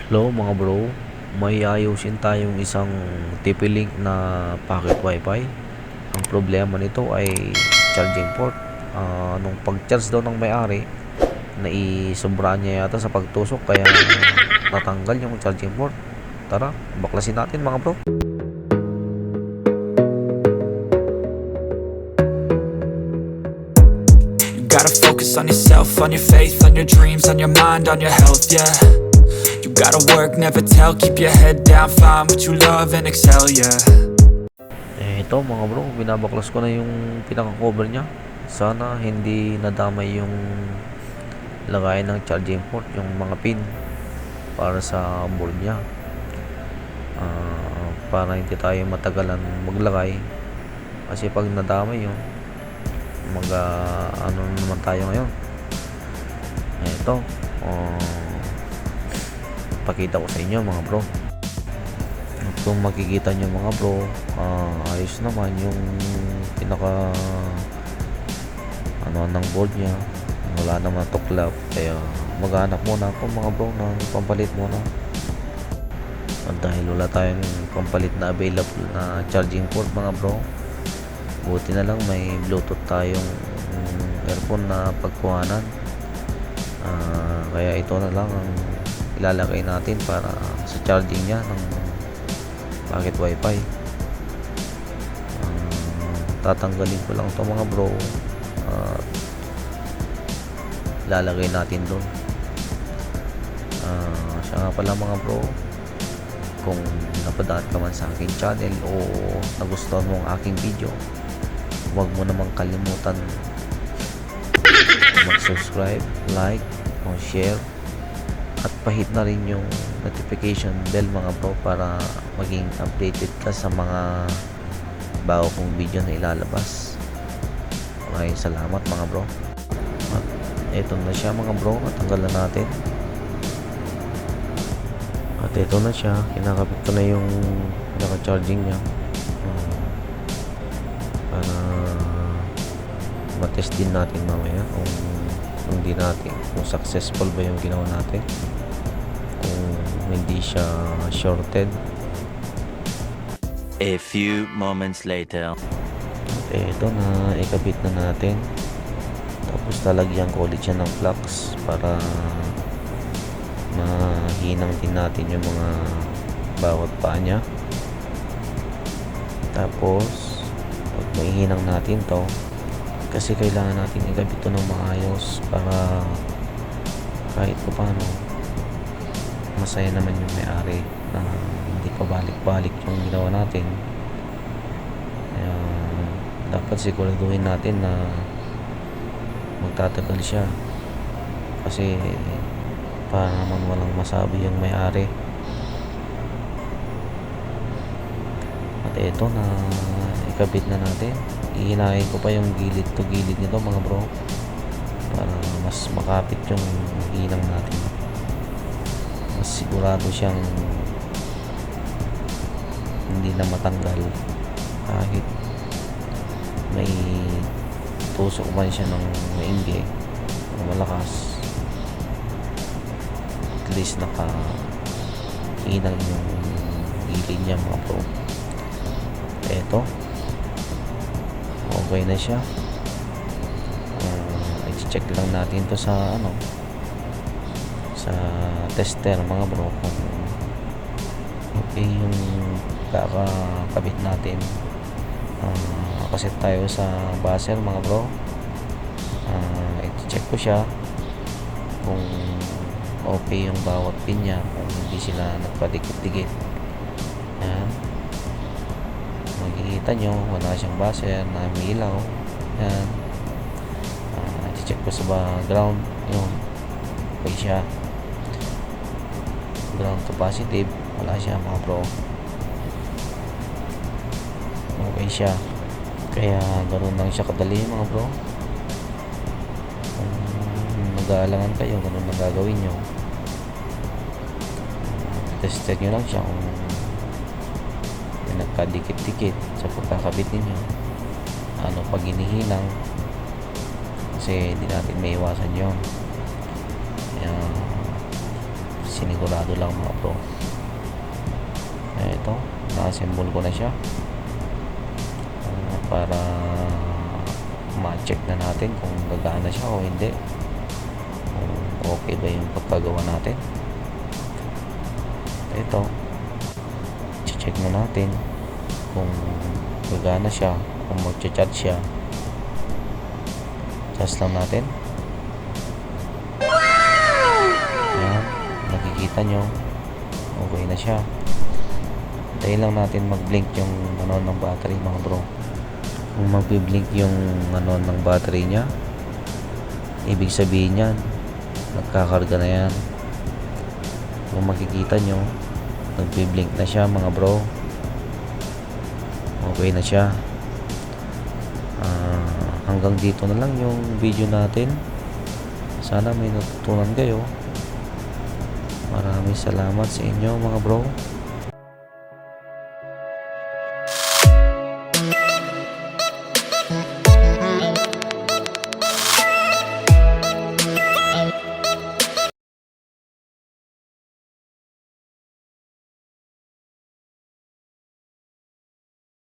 Hello mga bro, may ayusin tayong isang TP-Link na packet wifi. Ang problema nito ay charging port. Nung pag-charge daw ng may-ari, naisobra niya yata sa pagtusok kaya natanggal yung charging port. Tara, baklasin natin mga bro. You gotta focus on yourself, on your faith, on your dreams, on your mind, on your health, yeah. You gotta work, never tell, keep your head down, find what you love and excel, yeah. Ito mga bro, binabaklas ko na yung pinaka-cover niya. Sana hindi nadamay yung lagayan ng charging port, yung mga pin para sa board niya. Para hindi tayo matagalan maglagay, kasi pag nadamay yun, ano naman tayo ngayon. Ito, pakita ko sa inyo mga bro. Kung makikita nyo mga bro, ayos naman yung pinaka ng board nya, wala naman tuklap, kaya maghanap muna ako mga bro ng pampalit muna. At dahil wala tayong pampalit na available na charging port mga bro, buti na lang may bluetooth tayong earphone na pagkuhanan. Kaya ito na lang ang ilalagay natin para sa charging nya ng packet wifi. Tatanggalin ko lang ito mga bro, lalagay natin doon. Siya nga pala mga bro, kung napadaan ka man sa aking channel o nagustuhan mo ang aking video, huwag mo namang kalimutan mag-subscribe, like, o share, at pahit na rin yung notification bell mga bro para maging updated ka sa mga bago kong video na ilalabas. Maraming salamat mga bro. At eto na siya mga bro, natanggal na natin. At ito na siya, kinakabit ko na yung naka-charging niya para matest din natin mamaya kung successful ba yung ginawa natin, kung hindi siya shorted. A few moments later. At ito na, ikabit na natin, tapos lalagyan ko ulit siya ng flux para mahinang din natin yung mga bawat paa niya. Tapos pag maihinang natin to, kasi kailangan natin ikabit ito ng maayos para kahit pa paano masaya naman yung may-ari na hindi pa balik-balik yung ginawa natin. Kaya dapat siguraduhin natin na magtatagal siya, kasi para naman walang masabi yung may-ari. At eto na, ikabit na natin. Ihinahin ko pa yung gilid to gilid nito mga bro para mas makapit yung hinang natin, mas sigurado siyang hindi na matanggal kahit may tusok man siya ng mainggi o malakas. At least nakahinang yung gilid niya mga bro. Eto, okay na siya. I-check lang natin to sa sa tester mga bro kung okay yung kakakabit natin. Kasi tayo sa buzzer mga bro, i-check ko siya kung okay yung bawat pin niya, kung hindi sila nagpadikit-dikit. Yan, makikita nyo wala siyang buzzer na may ilaw. Yan, i-check ko sa ground yun, okay siya. Ground to positive, wala siya mga bro, okay siya. Kaya ganoon lang siya kadali mga bro. Kung nag-aalangan kayo, ganoon lang gagawin nyo. Test nyo lang siya kung nagkadikit-dikit sa pagkakabit ninyo, pag hinihinang, kasi hindi natin may iwasan yun. sinigurado lang mga bro. Ito, na-assemble ko na siya para ma-check na natin kung gagana siya o hindi, kung okay ba yung pagkagawa natin. Ito, check mo natin kung gagana siya, kung mag-charge siya. Charge lang natin. Ayan, nakikita nyo okay na siya. Hintayin lang natin mag-blink yung ng battery mga bro. Kung mag-blink yung ng battery nya, ibig sabihin yan nagkakarga na yan. Kung makikita nyo, nag-blink na siya mga bro, okay na siya. Hanggang dito na lang yung video natin. Sana may natutunan kayo. Maraming salamat sa inyo mga bro.